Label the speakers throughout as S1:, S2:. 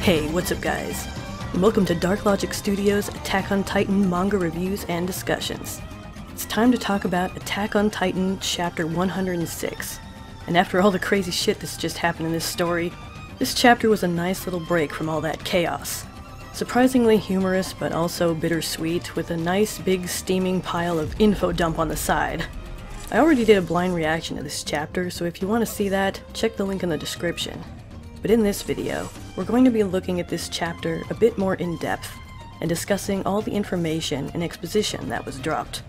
S1: Hey, what's up guys? And welcome to DarkLogic Studios' Attack on Titan manga reviews and discussions. It's time to talk about Attack on Titan Chapter 106. And after all the crazy shit that's just happened in this story, this chapter was a nice little break from all that chaos. Surprisingly humorous, but also bittersweet, with a nice big steaming pile of info dump on the side. I already did a blind reaction to this chapter, so if you want to see that, check the link in the description. But in this video, we're going to be looking at this chapter a bit more in depth, and discussing all the information and exposition that was dropped.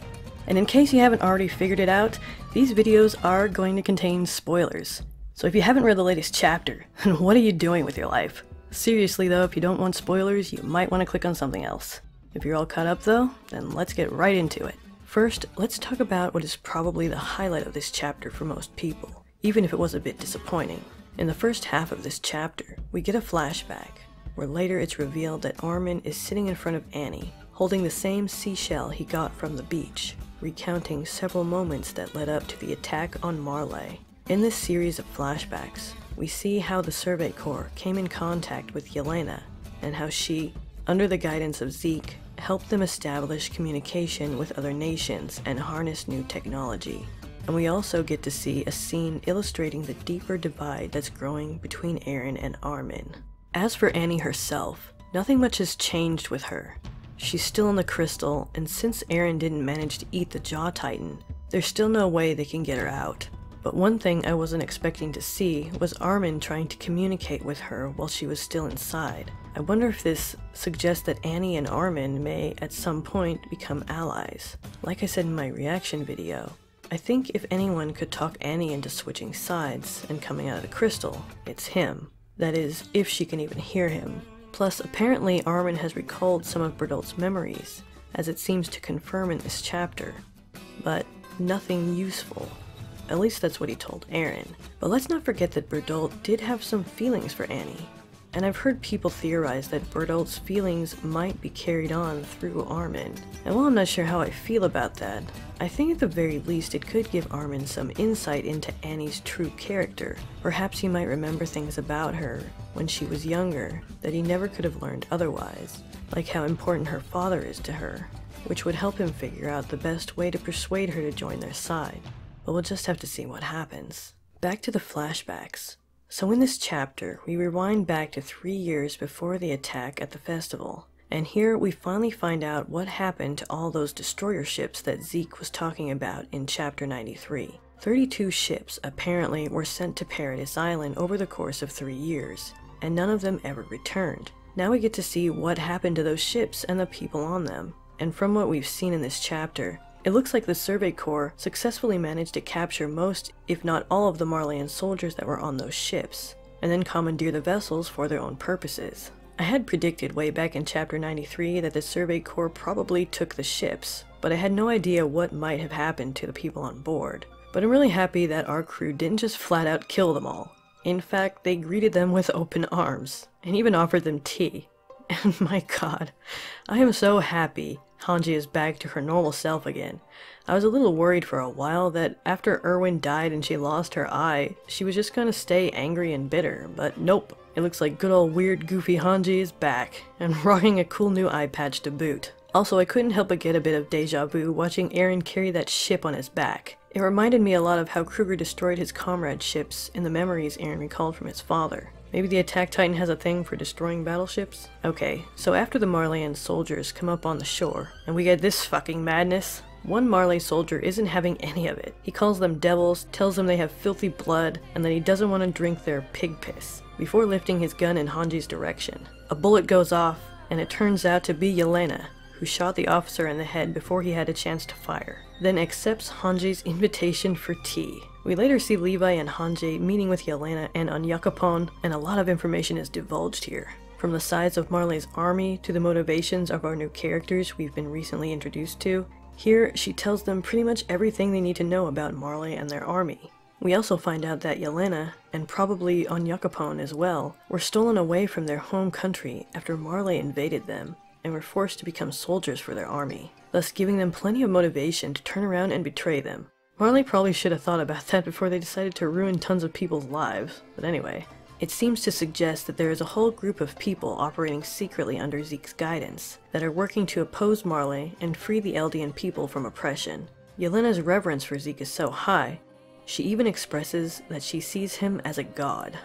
S1: And in case you haven't already figured it out, these videos are going to contain spoilers. So if you haven't read the latest chapter, then what are you doing with your life? Seriously though, if you don't want spoilers, you might want to click on something else. If you're all caught up though, then let's get right into it. First, let's talk about what is probably the highlight of this chapter for most people, even if it was a bit disappointing. In the first half of this chapter, we get a flashback, where later it's revealed that Armin is sitting in front of Annie, holding the same seashell he got from the beach, recounting several moments that led up to the attack on Marley. In this series of flashbacks, we see how the Survey Corps came in contact with Yelena, and how she, under the guidance of Zeke, helped them establish communication with other nations and harness new technology. And we also get to see a scene illustrating the deeper divide that's growing between Eren and Armin. As for Annie herself, nothing much has changed with her. She's still in the crystal, and since Eren didn't manage to eat the Jaw Titan, there's still no way they can get her out. But one thing I wasn't expecting to see was Armin trying to communicate with her while she was still inside. I wonder if this suggests that Annie and Armin may, at some point, become allies. Like I said in my reaction video, I think if anyone could talk Annie into switching sides and coming out of the crystal, it's him. That is, if she can even hear him. Plus, apparently Armin has recalled some of Bertolt's memories, as it seems to confirm in this chapter. But nothing useful. At least that's what he told Eren. But let's not forget that Bertolt did have some feelings for Annie. And I've heard people theorize that Bertolt's feelings might be carried on through Armin. And while I'm not sure how I feel about that, I think at the very least it could give Armin some insight into Annie's true character. Perhaps he might remember things about her when she was younger that he never could have learned otherwise, like how important her father is to her, which would help him figure out the best way to persuade her to join their side. But we'll just have to see what happens. Back to the flashbacks. So in this chapter, we rewind back to 3 years before the attack at the festival, and here we finally find out what happened to all those destroyer ships that Zeke was talking about in chapter 93. 32 ships apparently were sent to PARADIS Island over the course of 3 years, and none of them ever returned. Now we get to see what happened to those ships and the people on them, and from what we've seen in this chapter, it looks like the Survey Corps successfully managed to capture most, if not all, of the Marleyan soldiers that were on those ships, and then commandeer the vessels for their own purposes. I had predicted way back in chapter 93 that the Survey Corps probably took the ships, but I had no idea what might have happened to the people on board. But I'm really happy that our crew didn't just flat out kill them all. In fact, they greeted them with open arms, and even offered them tea. And my god, I am so happy Hanji is back to her normal self again. I was a little worried for a while that after Erwin died and she lost her eye, she was just gonna stay angry and bitter, but nope. It looks like good old weird goofy Hanji is back, and rocking a cool new eye patch to boot. Also, I couldn't help but get a bit of deja vu watching Eren carry that ship on his back. It reminded me a lot of how Kruger destroyed his comrade ships in the memories Eren recalled from his father. Maybe the Attack Titan has a thing for destroying battleships? Okay, so after the Marleyan soldiers come up on the shore, and we get this fucking madness, one Marley soldier isn't having any of it. He calls them devils, tells them they have filthy blood, and that he doesn't want to drink their pig piss, before lifting his gun in Hanji's direction. A bullet goes off, and it turns out to be Yelena, who shot the officer in the head before he had a chance to fire, then accepts Hanji's invitation for tea. We later see Levi and Hanji meeting with Yelena and Unyakapon, and a lot of information is divulged here. From the size of Marley's army to the motivations of our new characters we've been recently introduced to, here she tells them pretty much everything they need to know about Marley and their army. We also find out that Yelena, and probably Unyakapon as well, were stolen away from their home country after Marley invaded them, and were forced to become soldiers for their army, thus giving them plenty of motivation to turn around and betray them. Marley probably should have thought about that before they decided to ruin tons of people's lives, but anyway. It seems to suggest that there is a whole group of people operating secretly under Zeke's guidance, that are working to oppose Marley and free the Eldian people from oppression. Yelena's reverence for Zeke is so high, she even expresses that she sees him as a god.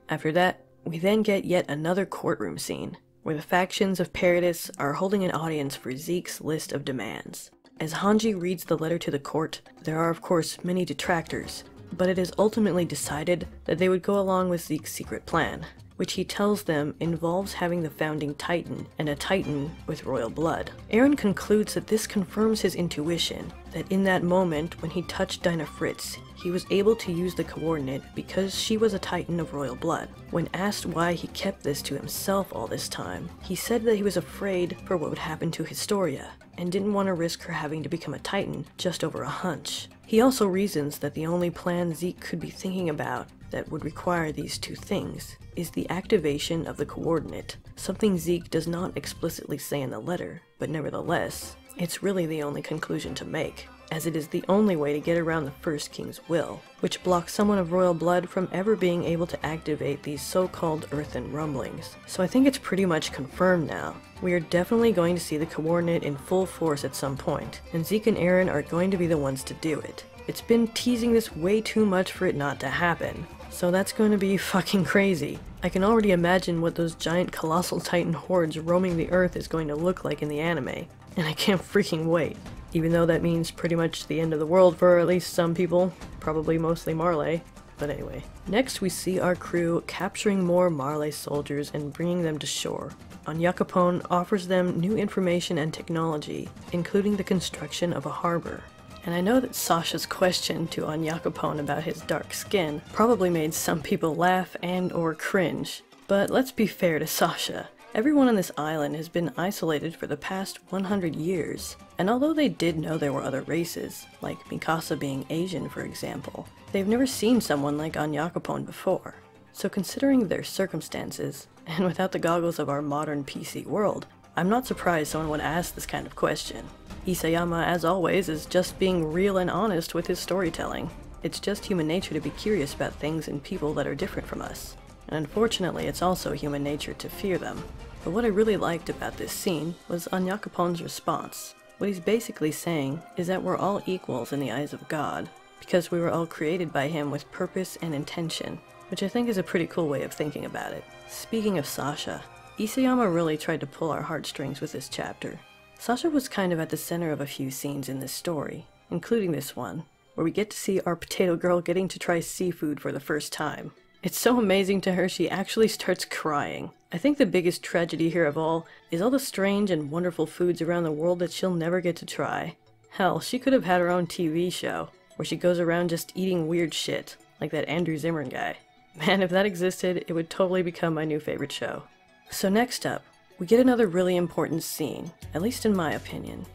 S1: After that, we then get yet another courtroom scene, where the factions of PARADIS are holding an audience for Zeke's list of demands. As Hanji reads the letter to the court, there are of course many detractors, but it is ultimately decided that they would go along with Zeke's secret plan, which he tells them involves having the founding Titan, and a Titan with royal blood. Eren concludes that this confirms his intuition, that in that moment when he touched Dinah Fritz, he was able to use the coordinate because she was a Titan of royal blood. When asked why he kept this to himself all this time, he said that he was afraid for what would happen to Historia, and didn't want to risk her having to become a Titan just over a hunch. He also reasons that the only plan Zeke could be thinking about that would require these two things is the activation of the coordinate, something Zeke does not explicitly say in the letter, but nevertheless, it's really the only conclusion to make, as it is the only way to get around the First King's will, which blocks someone of royal blood from ever being able to activate these so-called earthen rumblings. So I think it's pretty much confirmed now. We are definitely going to see the coordinate in full force at some point, and Zeke and Eren are going to be the ones to do it. It's been teasing this way too much for it not to happen, so that's going to be fucking crazy. I can already imagine what those giant colossal Titan hordes roaming the earth is going to look like in the anime, and I can't freaking wait. Even though that means pretty much the end of the world for at least some people, probably mostly Marley. But anyway. Next we see our crew capturing more Marley soldiers and bringing them to shore. Anyakopon offers them new information and technology, including the construction of a harbor. And I know that Sasha's question to Anyakopon about his dark skin probably made some people laugh and or cringe. But let's be fair to Sasha. Everyone on this island has been isolated for the past 100 years, and although they did know there were other races, like Mikasa being Asian for example, they've never seen someone like Anyakopon before. So considering their circumstances, and without the goggles of our modern PC world, I'm not surprised someone would ask this kind of question. Isayama, as always, is just being real and honest with his storytelling. It's just human nature to be curious about things and people that are different from us. And unfortunately, it's also human nature to fear them. But what I really liked about this scene was Anyakopon's response. What he's basically saying is that we're all equals in the eyes of God, because we were all created by him with purpose and intention, which I think is a pretty cool way of thinking about it. Speaking of Sasha, Isayama really tried to pull our heartstrings with this chapter. Sasha was kind of at the center of a few scenes in this story, including this one, where we get to see our potato girl getting to try seafood for the first time. It's so amazing to her she actually starts crying. I think the biggest tragedy here of all is all the strange and wonderful foods around the world that she'll never get to try. Hell, she could have had her own TV show, where she goes around just eating weird shit, like that Andrew Zimmern guy. Man, if that existed, it would totally become my new favorite show. So next up, we get another really important scene, at least in my opinion.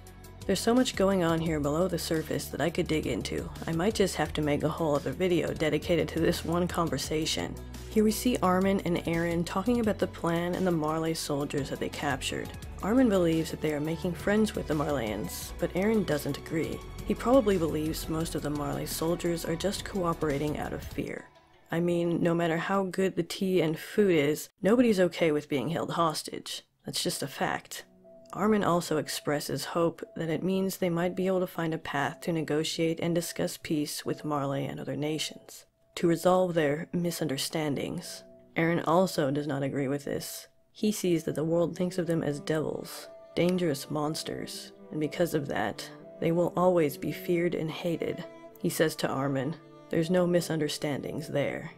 S1: There's so much going on here below the surface that I could dig into. I might just have to make a whole other video dedicated to this one conversation. Here we see Armin and Eren talking about the plan and the Marley soldiers that they captured. Armin believes that they are making friends with the Marleyans, but Eren doesn't agree. He probably believes most of the Marley soldiers are just cooperating out of fear. I mean, no matter how good the tea and food is, nobody's okay with being held hostage. That's just a fact. Armin also expresses hope that it means they might be able to find a path to negotiate and discuss peace with Marley and other nations, to resolve their misunderstandings. Eren also does not agree with this. He sees that the world thinks of them as devils, dangerous monsters, and because of that, they will always be feared and hated. He says to Armin, "There's no misunderstandings there."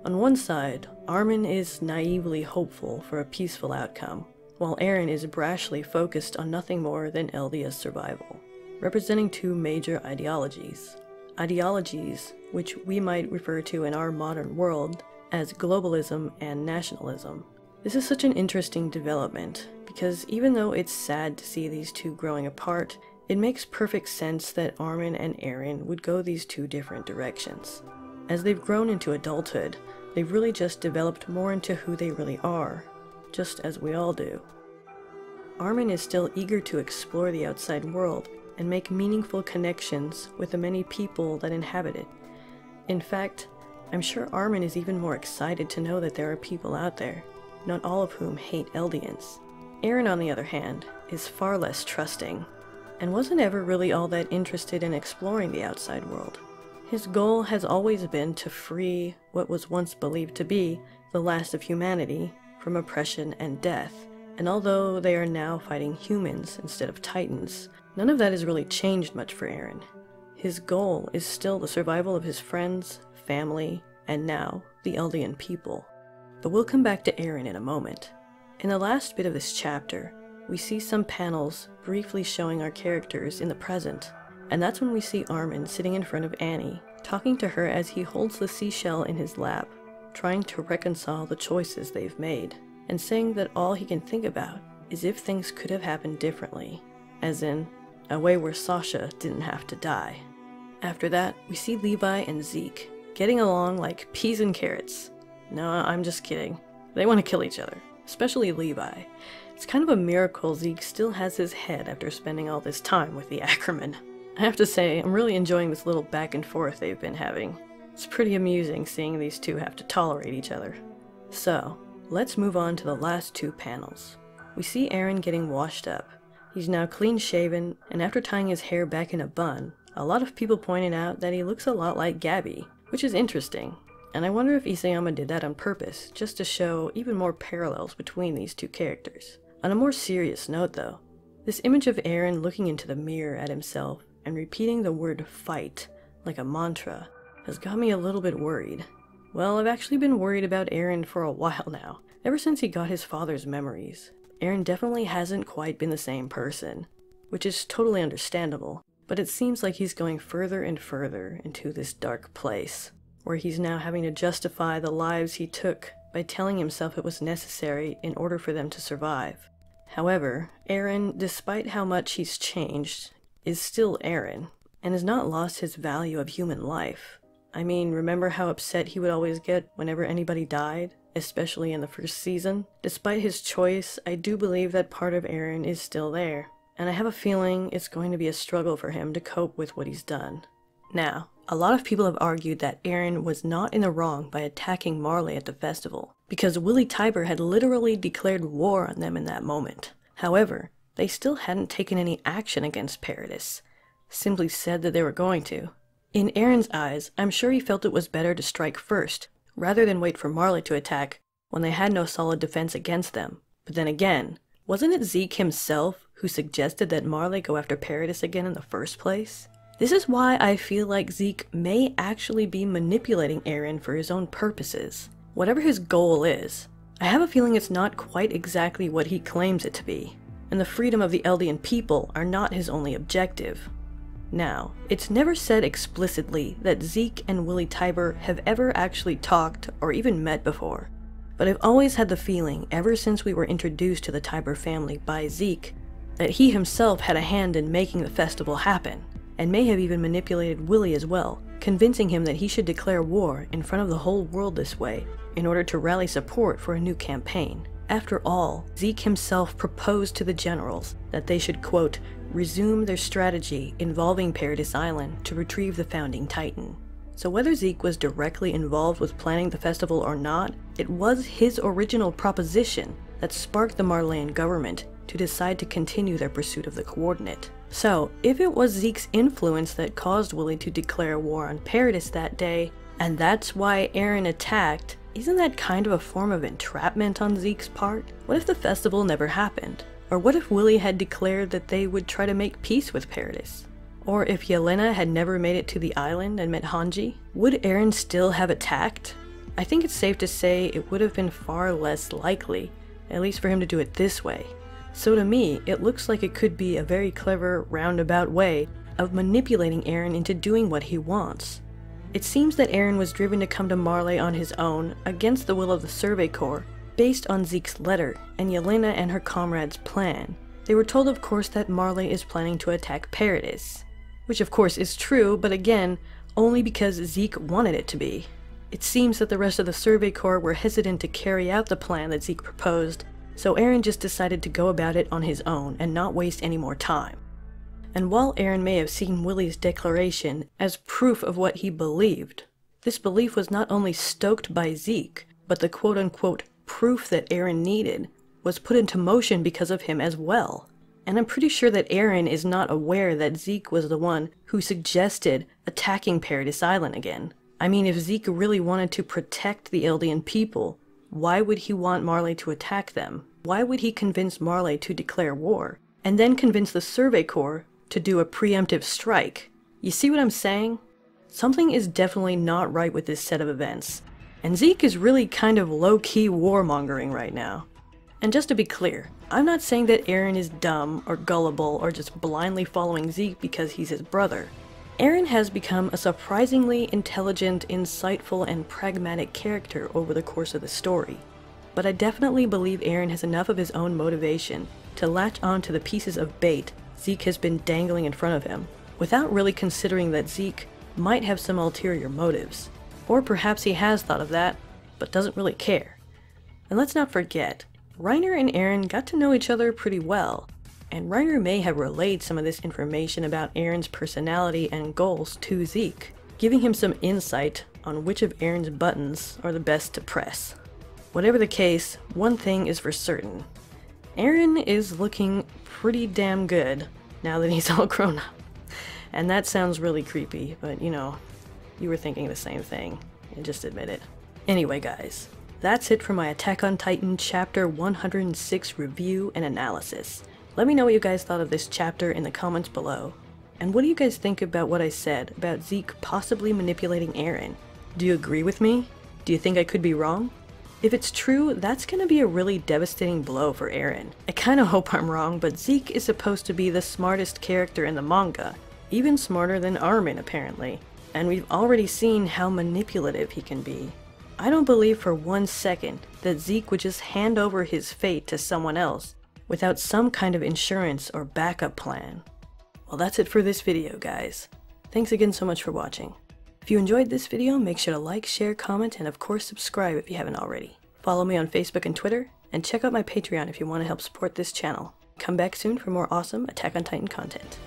S1: On one side, Armin is naively hopeful for a peaceful outcome, while Eren is brashly focused on nothing more than Eldia's survival, representing two major ideologies. Ideologies which we might refer to in our modern world as globalism and nationalism. This is such an interesting development, because even though it's sad to see these two growing apart, it makes perfect sense that Armin and Eren would go these two different directions. As they've grown into adulthood, they've really just developed more into who they really are, just as we all do. Armin is still eager to explore the outside world and make meaningful connections with the many people that inhabit it. In fact, I'm sure Armin is even more excited to know that there are people out there, not all of whom hate Eldians. Eren, on the other hand, is far less trusting, and wasn't ever really all that interested in exploring the outside world. His goal has always been to free what was once believed to be the last of humanity from oppression and death, and although they are now fighting humans instead of Titans, none of that has really changed much for Eren. His goal is still the survival of his friends, family, and now the Eldian people. But we'll come back to Eren in a moment. In the last bit of this chapter, we see some panels briefly showing our characters in the present, and that's when we see Armin sitting in front of Annie, talking to her as he holds the seashell in his lap, trying to reconcile the choices they've made, and saying that all he can think about is if things could have happened differently, as in, a way where Sasha didn't have to die. After that, we see Levi and Zeke getting along like peas and carrots. No, I'm just kidding. They want to kill each other, especially Levi. It's kind of a miracle Zeke still has his head after spending all this time with the Ackerman. I have to say, I'm really enjoying this little back and forth they've been having. It's pretty amusing seeing these two have to tolerate each other. So, let's move on to the last two panels. We see Eren getting washed up. He's now clean shaven, and after tying his hair back in a bun, a lot of people pointed out that he looks a lot like Gabby, which is interesting. And I wonder if Isayama did that on purpose, just to show even more parallels between these two characters. On a more serious note though, this image of Eren looking into the mirror at himself and repeating the word fight like a mantra has got me a little bit worried. Well, I've actually been worried about Eren for a while now, ever since he got his father's memories. Eren definitely hasn't quite been the same person, which is totally understandable, but it seems like he's going further and further into this dark place, where he's now having to justify the lives he took by telling himself it was necessary in order for them to survive. However, Eren, despite how much he's changed, is still Eren, and has not lost his value of human life. I mean, remember how upset he would always get whenever anybody died, especially in the first season? Despite his choice, I do believe that part of Eren is still there, and I have a feeling it's going to be a struggle for him to cope with what he's done. Now, a lot of people have argued that Eren was not in the wrong by attacking Marley at the festival, because Willy Tybur had literally declared war on them in that moment. However, they still hadn't taken any action against PARADIS, simply said that they were going to. In Eren's eyes, I'm sure he felt it was better to strike first, rather than wait for Marley to attack when they had no solid defense against them. But then again, wasn't it Zeke himself who suggested that Marley go after PARADIS again in the first place? This is why I feel like Zeke may actually be manipulating Eren for his own purposes. Whatever his goal is, I have a feeling it's not quite exactly what he claims it to be, and the freedom of the Eldian people are not his only objective. Now, it's never said explicitly that Zeke and Willy Tybur have ever actually talked or even met before, but I've always had the feeling ever since we were introduced to the Tybur family by Zeke that he himself had a hand in making the festival happen, and may have even manipulated Willy as well, convincing him that he should declare war in front of the whole world this way in order to rally support for a new campaign. After all, Zeke himself proposed to the generals that they should, quote, resume their strategy involving Paradis Island to retrieve the founding Titan. So whether Zeke was directly involved with planning the festival or not, it was his original proposition that sparked the Marleyan government to decide to continue their pursuit of the coordinate. So, if it was Zeke's influence that caused Willy to declare war on Paradis that day, and that's why Eren attacked, isn't that kind of a form of entrapment on Zeke's part? What if the festival never happened? Or what if Willy had declared that they would try to make peace with Paradis? Or if Yelena had never made it to the island and met Hanji, would Eren still have attacked? I think it's safe to say it would have been far less likely, at least for him to do it this way. So to me, it looks like it could be a very clever, roundabout way of manipulating Eren into doing what he wants. It seems that Eren was driven to come to Marley on his own, against the will of the Survey Corps, based on Zeke's letter and Yelena and her comrades' plan. They were told, of course, that Marley is planning to attack Paradis, which of course is true, but again, only because Zeke wanted it to be. It seems that the rest of the Survey Corps were hesitant to carry out the plan that Zeke proposed, so Eren just decided to go about it on his own and not waste any more time. And while Eren may have seen Willy's declaration as proof of what he believed, This belief was not only stoked by Zeke, but the quote-unquote proof that Eren needed was put into motion because of him as well. And I'm pretty sure that Eren is not aware that Zeke was the one who suggested attacking Paradis Island again. I mean, if Zeke really wanted to protect the Eldian people, why would he want Marley to attack them? Why would he convince Marley to declare war, and then convince the Survey Corps to do a preemptive strike? You see what I'm saying? Something is definitely not right with this set of events, and Zeke is really kind of low-key warmongering right now. And just to be clear, I'm not saying that Eren is dumb or gullible or just blindly following Zeke because he's his brother. Eren has become a surprisingly intelligent, insightful, and pragmatic character over the course of the story. But I definitely believe Eren has enough of his own motivation to latch on to the pieces of bait Zeke has been dangling in front of him, without really considering that Zeke might have some ulterior motives. Or perhaps he has thought of that, but doesn't really care. And let's not forget, Reiner and Eren got to know each other pretty well, and Reiner may have relayed some of this information about Eren's personality and goals to Zeke, giving him some insight on which of Eren's buttons are the best to press. Whatever the case, one thing is for certain. Eren is looking pretty damn good now that he's all grown up. And that sounds really creepy, but you know, you were thinking the same thing, and just admit it. Anyway guys, that's it for my Attack on Titan Chapter 106 review and analysis. Let me know what you guys thought of this chapter in the comments below. And what do you guys think about what I said about Zeke possibly manipulating Eren? Do you agree with me? Do you think I could be wrong? If it's true, that's gonna be a really devastating blow for Eren. I kinda hope I'm wrong, but Zeke is supposed to be the smartest character in the manga. Even smarter than Armin, apparently. And we've already seen how manipulative he can be. I don't believe for 1 second that Zeke would just hand over his fate to someone else without some kind of insurance or backup plan. Well, that's it for this video, guys. Thanks again so much for watching. If you enjoyed this video, make sure to like, share, comment, and of course subscribe if you haven't already. Follow me on Facebook and Twitter, and check out my Patreon if you want to help support this channel. Come back soon for more awesome Attack on Titan content.